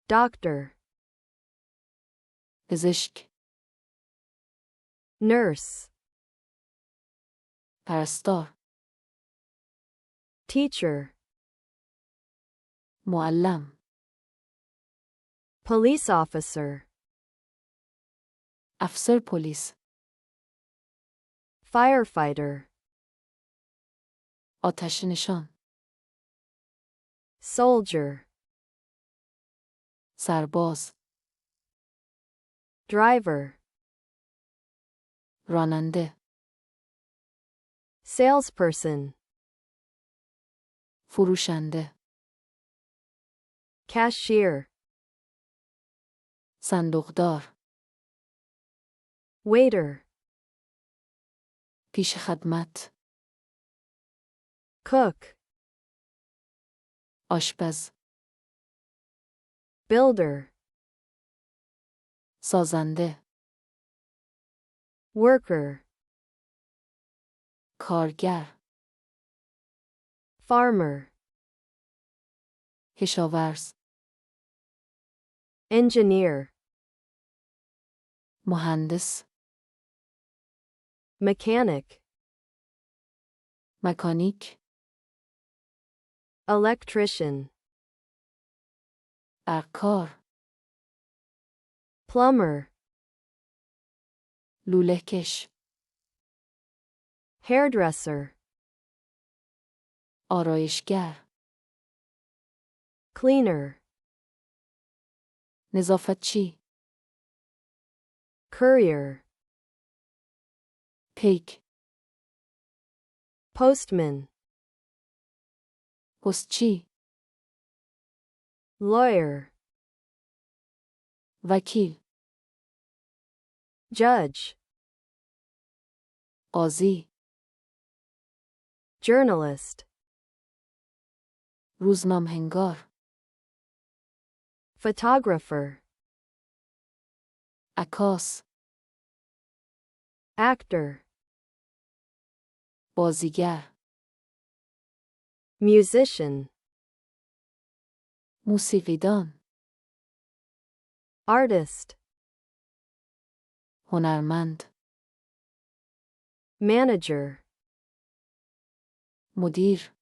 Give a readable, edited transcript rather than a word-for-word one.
doctor, پزشک، nurse, پرستار، teacher, معلم، police officer, افسر پلیس، firefighter, آتش نشان، soldier, سرباز، driver, راننده، salesperson, فروشنده، cashier, صندوقدار، waiter, پیش خدمت، cook, آشپز، builder, سازنده، worker, کارگر، farmer, کشاورز، engineer, مهندس، mechanic, مکانیک، electrician, برقکار، plumber, لوله کش، hairdresser, آرایشگر، cleaner, نظافتچی، courier, پیک، postman, پستچی، lawyer, وکیل، judge, قاضی، journalist, روزنامه‌نگار، photographer, عکاس، actor, بازیگر، musician, موسیقیدان، artist, هنرمند، manager, مدیر،